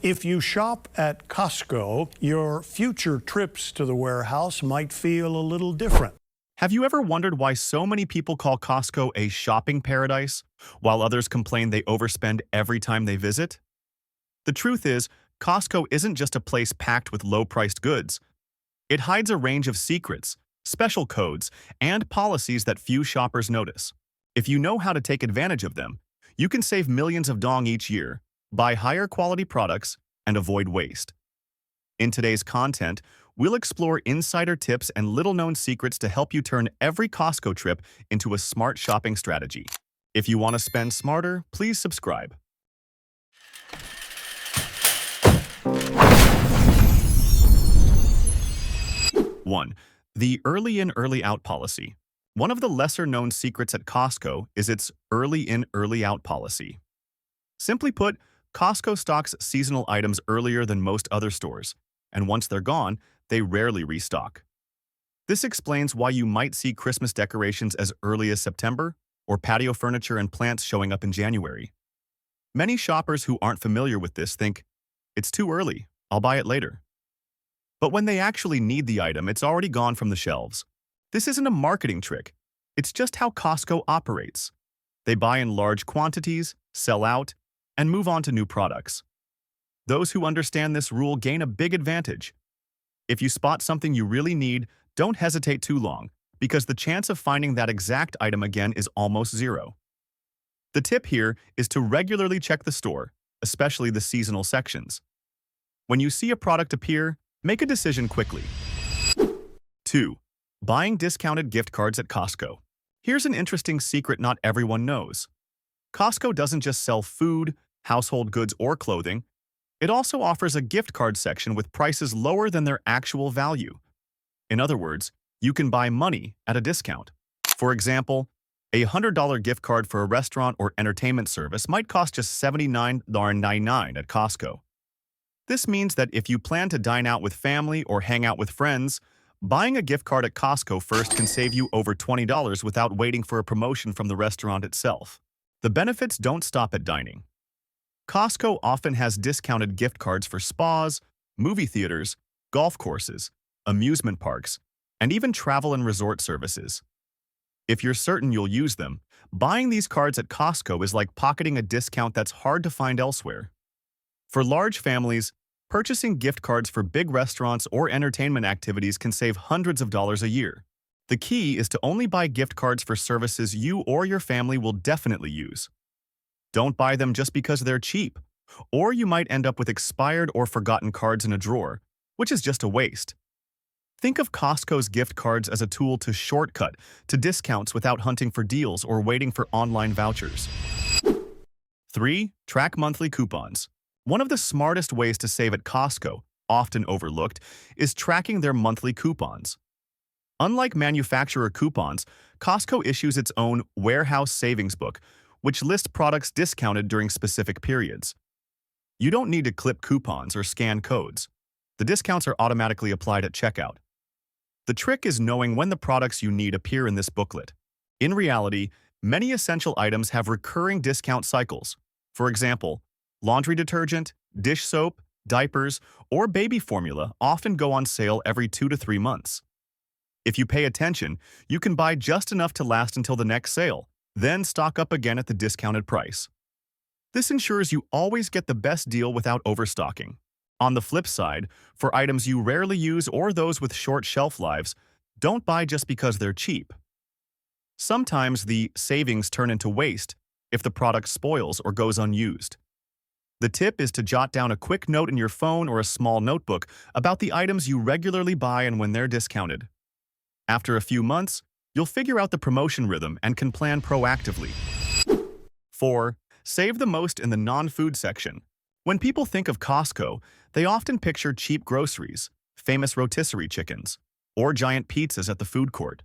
If you shop at Costco, your future trips to the warehouse might feel a little different. Have you ever wondered why so many people call Costco a shopping paradise, while others complain they overspend every time they visit? The truth is, Costco isn't just a place packed with low-priced goods. It hides a range of secrets, special codes, and policies that few shoppers notice. If you know how to take advantage of them, you can save millions of dong each year, buy higher quality products, and avoid waste. In today's content, we'll explore insider tips and little-known secrets to help you turn every Costco trip into a smart shopping strategy. If you want to spend smarter, please subscribe. 1. The early in, early out policy. One of the lesser-known secrets at Costco is its early in, early out policy. Simply put, Costco stocks seasonal items earlier than most other stores, and once they're gone, they rarely restock. This explains why you might see Christmas decorations as early as September, or patio furniture and plants showing up in January. Many shoppers who aren't familiar with this think, "It's too early, I'll buy it later." But when they actually need the item, it's already gone from the shelves. This isn't a marketing trick. It's just how Costco operates. They buy in large quantities, sell out, and move on to new products. Those who understand this rule gain a big advantage. If you spot something you really need, don't hesitate too long, because the chance of finding that exact item again is almost zero. The tip here is to regularly check the store, especially the seasonal sections. When you see a product appear, make a decision quickly. 2. Buying discounted gift cards at Costco. Here's an interesting secret not everyone knows. Costco doesn't just sell food, household goods, or clothing. It also offers a gift card section with prices lower than their actual value. In other words, you can buy money at a discount. For example, a $100 gift card for a restaurant or entertainment service might cost just $79.99 at Costco. This means that if you plan to dine out with family or hang out with friends, buying a gift card at Costco first can save you over $20 without waiting for a promotion from the restaurant itself. The benefits don't stop at dining. Costco often has discounted gift cards for spas, movie theaters, golf courses, amusement parks, and even travel and resort services. If you're certain you'll use them, buying these cards at Costco is like pocketing a discount that's hard to find elsewhere. For large families, purchasing gift cards for big restaurants or entertainment activities can save hundreds of dollars a year. The key is to only buy gift cards for services you or your family will definitely use. Don't buy them just because they're cheap, or you might end up with expired or forgotten cards in a drawer, which is just a waste. Think of Costco's gift cards as a tool to shortcut to discounts without hunting for deals or waiting for online vouchers. 3. Track monthly coupons. One of the smartest ways to save at Costco, often overlooked, is tracking their monthly coupons. Unlike manufacturer coupons, Costco issues its own warehouse savings book, which lists products discounted during specific periods. You don't need to clip coupons or scan codes. The discounts are automatically applied at checkout. The trick is knowing when the products you need appear in this booklet. In reality, many essential items have recurring discount cycles. For example, laundry detergent, dish soap, diapers, or baby formula often go on sale every 2 to 3 months. If you pay attention, you can buy just enough to last until the next sale, then stock up again at the discounted price. This ensures you always get the best deal without overstocking. On the flip side, for items you rarely use or those with short shelf lives, don't buy just because they're cheap. Sometimes the savings turn into waste if the product spoils or goes unused. The tip is to jot down a quick note in your phone or a small notebook about the items you regularly buy and when they're discounted. After a few months, you'll figure out the promotion rhythm and can plan proactively. 4. Save the most in the non-food section. When people think of Costco, they often picture cheap groceries, famous rotisserie chickens, or giant pizzas at the food court.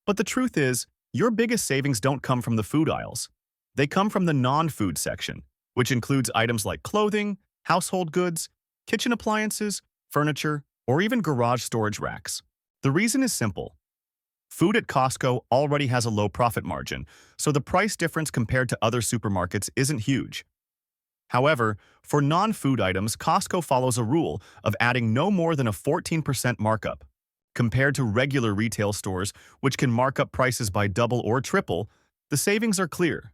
But the truth is, your biggest savings don't come from the food aisles. They come from the non-food section, which includes items like clothing, household goods, kitchen appliances, furniture, or even garage storage racks. The reason is simple. Food at Costco already has a low profit margin, so the price difference compared to other supermarkets isn't huge. However, for non-food items, Costco follows a rule of adding no more than a 14% markup. Compared to regular retail stores, which can mark up prices by double or triple, the savings are clear.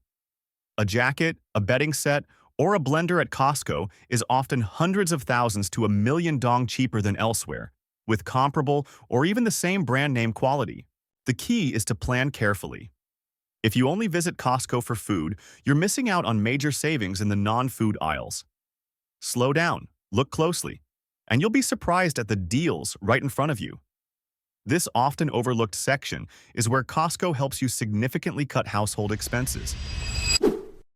A jacket, a bedding set, or a blender at Costco is often hundreds of thousands to $1 million cheaper than elsewhere, with comparable or even the same brand name quality. The key is to plan carefully. If you only visit Costco for food, you're missing out on major savings in the non-food aisles. Slow down, look closely, and you'll be surprised at the deals right in front of you. This often overlooked section is where Costco helps you significantly cut household expenses.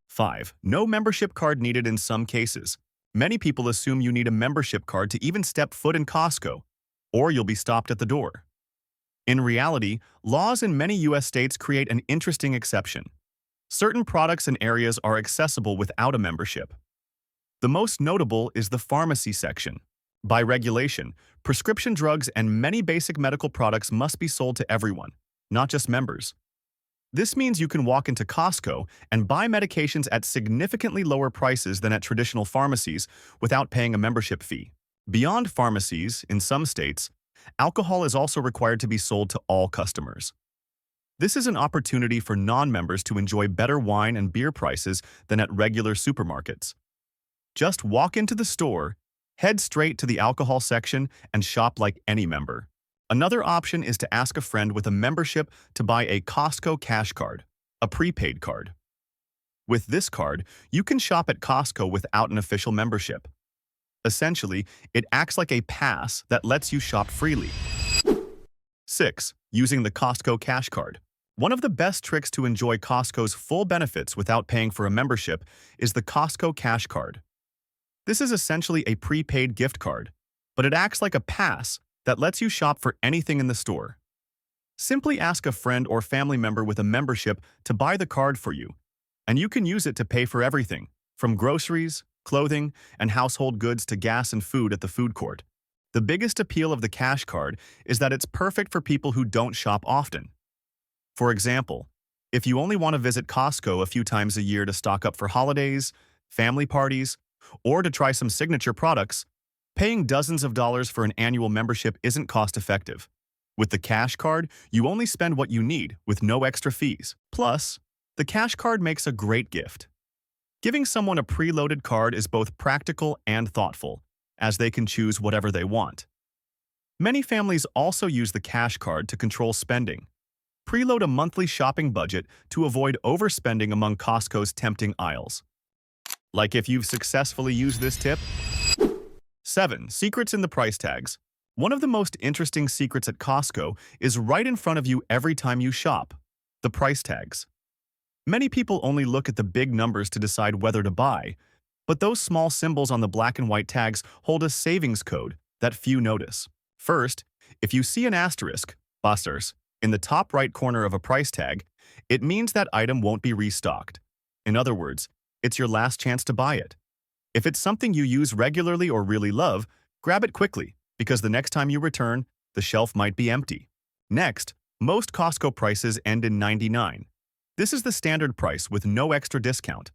5. No membership card needed in some cases. Many people assume you need a membership card to even step foot in Costco, or you'll be stopped at the door. In reality, laws in many U.S. states create an interesting exception. Certain products and areas are accessible without a membership. The most notable is the pharmacy section. By regulation, prescription drugs and many basic medical products must be sold to everyone, not just members. This means you can walk into Costco and buy medications at significantly lower prices than at traditional pharmacies without paying a membership fee. Beyond pharmacies, in some states, alcohol is also required to be sold to all customers. This is an opportunity for non-members to enjoy better wine and beer prices than at regular supermarkets. Just walk into the store, head straight to the alcohol section, and shop like any member. Another option is to ask a friend with a membership to buy a Costco cash card, a prepaid card. With this card, you can shop at Costco without an official membership. Essentially, it acts like a pass that lets you shop freely. 6. Using the Costco cash card. One of the best tricks to enjoy Costco's full benefits without paying for a membership is the Costco cash card. This is essentially a prepaid gift card, but it acts like a pass that lets you shop for anything in the store. Simply ask a friend or family member with a membership to buy the card for you, and you can use it to pay for everything, from groceries, clothing, and household goods to gas and food at the food court. The biggest appeal of the cash card is that it's perfect for people who don't shop often. For example, if you only want to visit Costco a few times a year to stock up for holidays, family parties, or to try some signature products, paying dozens of dollars for an annual membership isn't cost-effective. With the cash card, you only spend what you need with no extra fees. Plus, the cash card makes a great gift. Giving someone a preloaded card is both practical and thoughtful, as they can choose whatever they want. Many families also use the cash card to control spending. Preload a monthly shopping budget to avoid overspending among Costco's tempting aisles. Like if you've successfully used this tip. 7. Secrets in the price tags. One of the most interesting secrets at Costco is right in front of you every time you shop: the price tags. Many people only look at the big numbers to decide whether to buy, but those small symbols on the black and white tags hold a savings code that few notice. First, if you see an asterisk, busters, in the top right corner of a price tag, it means that item won't be restocked. In other words, it's your last chance to buy it. If it's something you use regularly or really love, grab it quickly, because the next time you return, the shelf might be empty. Next, most Costco prices end in 99. This is the standard price with no extra discount.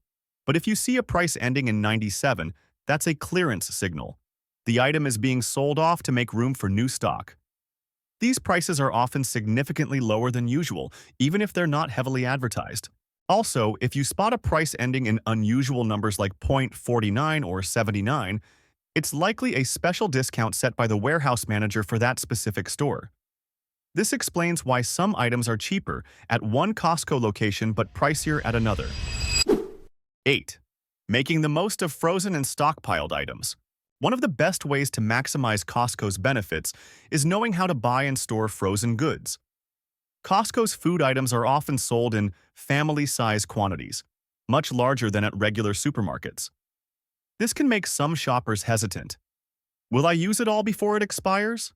But if you see a price ending in 97, that's a clearance signal. The item is being sold off to make room for new stock. These prices are often significantly lower than usual, even if they're not heavily advertised. Also, if you spot a price ending in unusual numbers like .49 or 79, it's likely a special discount set by the warehouse manager for that specific store. This explains why some items are cheaper at one Costco location but pricier at another. 8. Making the most of frozen and stockpiled items. One of the best ways to maximize Costco's benefits is knowing how to buy and store frozen goods. Costco's food items are often sold in family-size quantities, much larger than at regular supermarkets. This can make some shoppers hesitant. Will I use it all before it expires?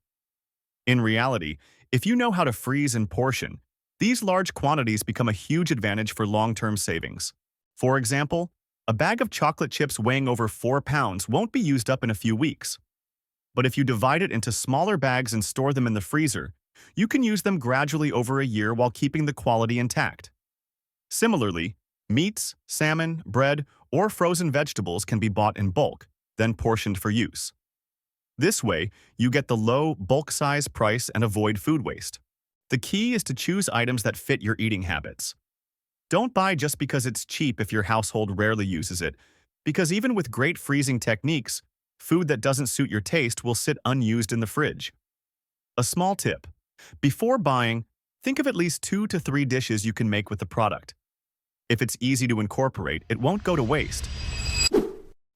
In reality, if you know how to freeze and portion, these large quantities become a huge advantage for long-term savings. For example, a bag of chocolate chips weighing over 4 pounds won't be used up in a few weeks. But if you divide it into smaller bags and store them in the freezer, you can use them gradually over a year while keeping the quality intact. Similarly, meats, salmon, bread, or frozen vegetables can be bought in bulk, then portioned for use. This way, you get the low, bulk size price and avoid food waste. The key is to choose items that fit your eating habits. Don't buy just because it's cheap if your household rarely uses it, because even with great freezing techniques, food that doesn't suit your taste will sit unused in the fridge. A small tip: before buying, think of at least 2 to 3 dishes you can make with the product. If it's easy to incorporate, it won't go to waste.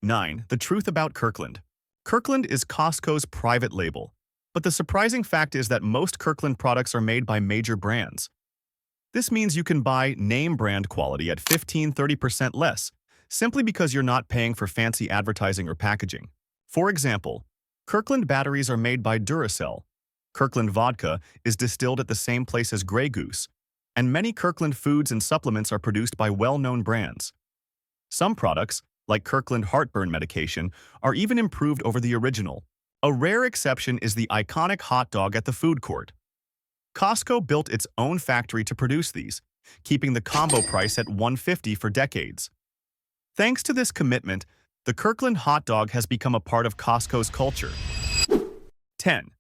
9. The truth about Kirkland. Kirkland is Costco's private label, but the surprising fact is that most Kirkland products are made by major brands. This means you can buy name brand quality at 15–30% less, simply because you're not paying for fancy advertising or packaging. For example, Kirkland batteries are made by Duracell. Kirkland vodka is distilled at the same place as Grey Goose, and many Kirkland foods and supplements are produced by well-known brands. Some products, like Kirkland heartburn medication, are even improved over the original. A rare exception is the iconic hot dog at the food court. Costco built its own factory to produce these, keeping the combo price at $1.50 for decades. Thanks to this commitment, the Kirkland hot dog has become a part of Costco's culture. 10.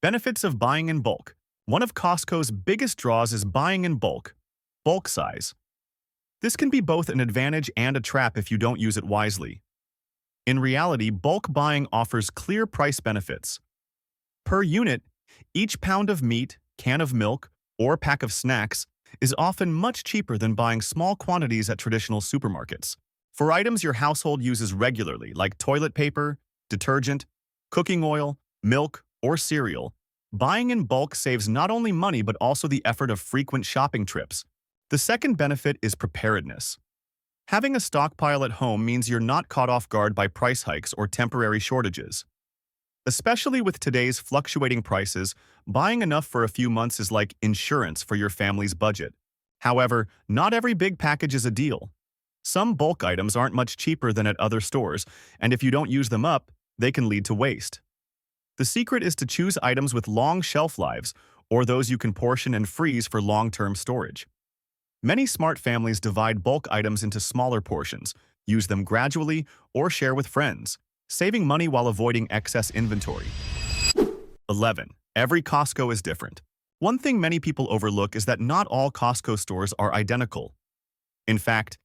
Benefits of buying in bulk. One of Costco's biggest draws is buying in bulk size. This can be both an advantage and a trap if you don't use it wisely. In reality, bulk buying offers clear price benefits. Per unit, each pound of meat, can of milk, or pack of snacks is often much cheaper than buying small quantities at traditional supermarkets. For items your household uses regularly, like toilet paper, detergent, cooking oil, milk, or cereal, buying in bulk saves not only money but also the effort of frequent shopping trips. The second benefit is preparedness. Having a stockpile at home means you're not caught off guard by price hikes or temporary shortages. Especially with today's fluctuating prices, buying enough for a few months is like insurance for your family's budget. However, not every big package is a deal. Some bulk items aren't much cheaper than at other stores, and if you don't use them up, they can lead to waste. The secret is to choose items with long shelf lives, or those you can portion and freeze for long-term storage. Many smart families divide bulk items into smaller portions, use them gradually, or share with friends, saving money while avoiding excess inventory. 11. Every Costco is different. One thing many people overlook is that not all Costco stores are identical. In fact,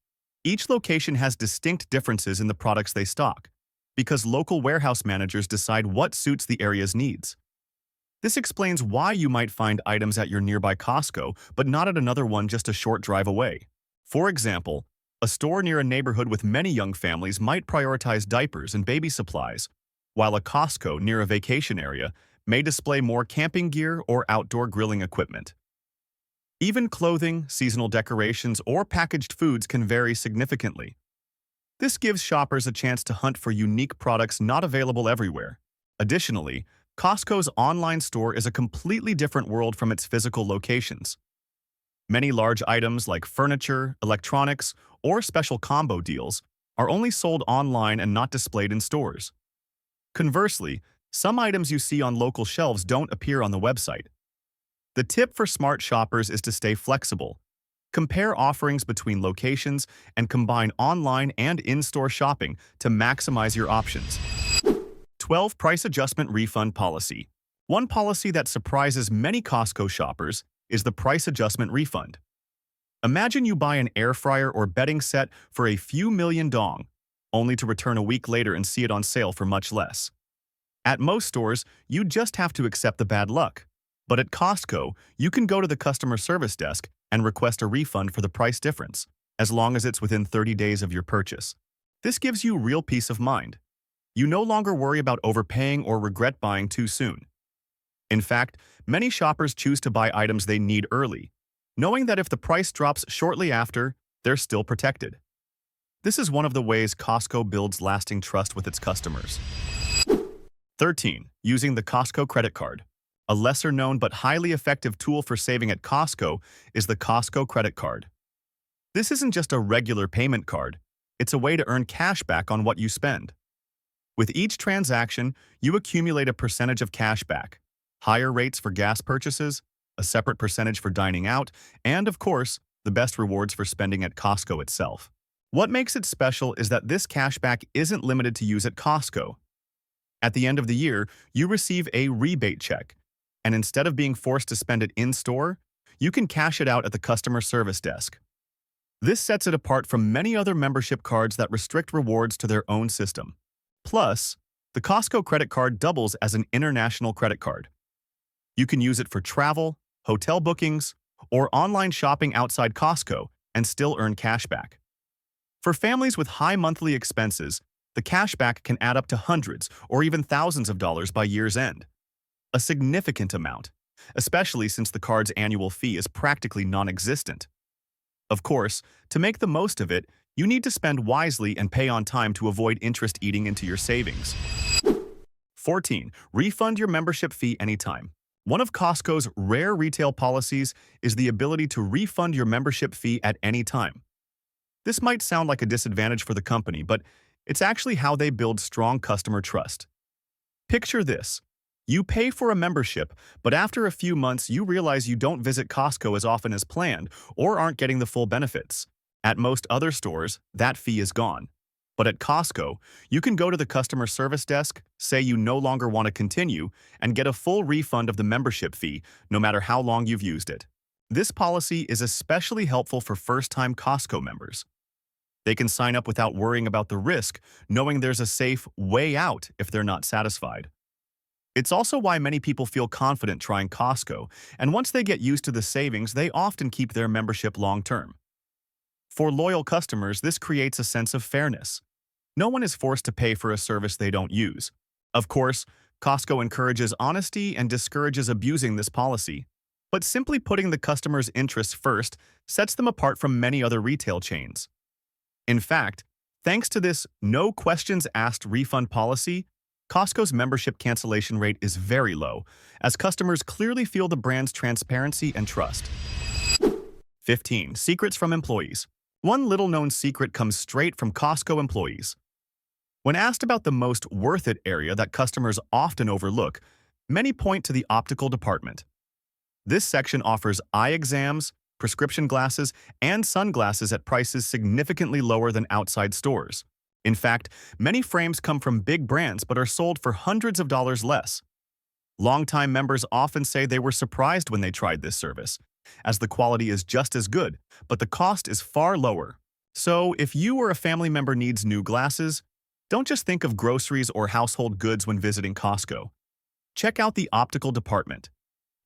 each location has distinct differences in the products they stock, because local warehouse managers decide what suits the area's needs. This explains why you might find items at your nearby Costco, but not at another one just a short drive away. For example, a store near a neighborhood with many young families might prioritize diapers and baby supplies, while a Costco near a vacation area may display more camping gear or outdoor grilling equipment. Even clothing, seasonal decorations, or packaged foods can vary significantly. This gives shoppers a chance to hunt for unique products not available everywhere. Additionally, Costco's online store is a completely different world from its physical locations. Many large items like furniture, electronics, or special combo deals are only sold online and not displayed in stores. Conversely, some items you see on local shelves don't appear on the website. The tip for smart shoppers is to stay flexible. Compare offerings between locations and combine online and in-store shopping to maximize your options. 12. Price adjustment refund policy. One policy that surprises many Costco shoppers is the price adjustment refund. Imagine you buy an air fryer or bedding set for a few million dong, only to return a week later and see it on sale for much less. At most stores, you just have to accept the bad luck. But at Costco, you can go to the customer service desk and request a refund for the price difference, as long as it's within 30 days of your purchase. This gives you real peace of mind. You no longer worry about overpaying or regret buying too soon. In fact, many shoppers choose to buy items they need early, knowing that if the price drops shortly after, they're still protected. This is one of the ways Costco builds lasting trust with its customers. 13. Using the Costco credit card. A lesser-known but highly effective tool for saving at Costco is the Costco credit card. This isn't just a regular payment card, it's a way to earn cash back on what you spend. With each transaction, you accumulate a percentage of cash back, higher rates for gas purchases, a separate percentage for dining out, and, of course, the best rewards for spending at Costco itself. What makes it special is that this cashback isn't limited to use at Costco. At the end of the year, you receive a rebate check, and instead of being forced to spend it in-store, you can cash it out at the customer service desk. This sets it apart from many other membership cards that restrict rewards to their own system. Plus, the Costco credit card doubles as an international credit card. You can use it for travel, hotel bookings, or online shopping outside Costco and still earn cashback. For families with high monthly expenses, the cashback can add up to hundreds or even thousands of dollars by year's end. A significant amount, especially since the card's annual fee is practically non-existent. Of course, to make the most of it, you need to spend wisely and pay on time to avoid interest eating into your savings. 14. Refund your membership fee anytime. One of Costco's rare retail policies is the ability to refund your membership fee at any time. This might sound like a disadvantage for the company, but it's actually how they build strong customer trust. Picture this. You pay for a membership, but after a few months you realize you don't visit Costco as often as planned or aren't getting the full benefits. At most other stores, that fee is gone. But at Costco, you can go to the customer service desk, say you no longer want to continue, and get a full refund of the membership fee, no matter how long you've used it. This policy is especially helpful for first-time Costco members. They can sign up without worrying about the risk, knowing there's a safe way out if they're not satisfied. It's also why many people feel confident trying Costco, and once they get used to the savings, they often keep their membership long-term. For loyal customers, this creates a sense of fairness. No one is forced to pay for a service they don't use. Of course, Costco encourages honesty and discourages abusing this policy, but simply putting the customer's interests first sets them apart from many other retail chains. In fact, thanks to this no questions asked refund policy, Costco's membership cancellation rate is very low, as customers clearly feel the brand's transparency and trust. 15. Secrets from employees. One little-known secret comes straight from Costco employees. When asked about the most worth-it area that customers often overlook, many point to the optical department. This section offers eye exams, prescription glasses, and sunglasses at prices significantly lower than outside stores. In fact, many frames come from big brands but are sold for hundreds of dollars less. Longtime members often say they were surprised when they tried this service, as the quality is just as good, but the cost is far lower. So, if you or a family member needs new glasses, don't just think of groceries or household goods when visiting Costco. Check out the optical department,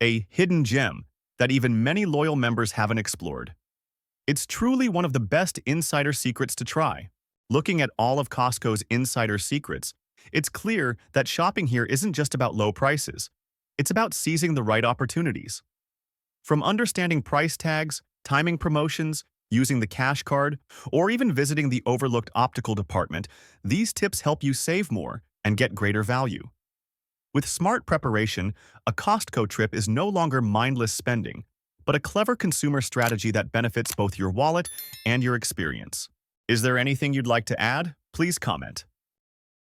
a hidden gem that even many loyal members haven't explored. It's truly one of the best insider secrets to try. Looking at all of Costco's insider secrets, it's clear that shopping here isn't just about low prices. It's about seizing the right opportunities. From understanding price tags, timing promotions, using the cash card, or even visiting the overlooked optical department, these tips help you save more and get greater value. With smart preparation, a Costco trip is no longer mindless spending, but a clever consumer strategy that benefits both your wallet and your experience. Is there anything you'd like to add? Please comment.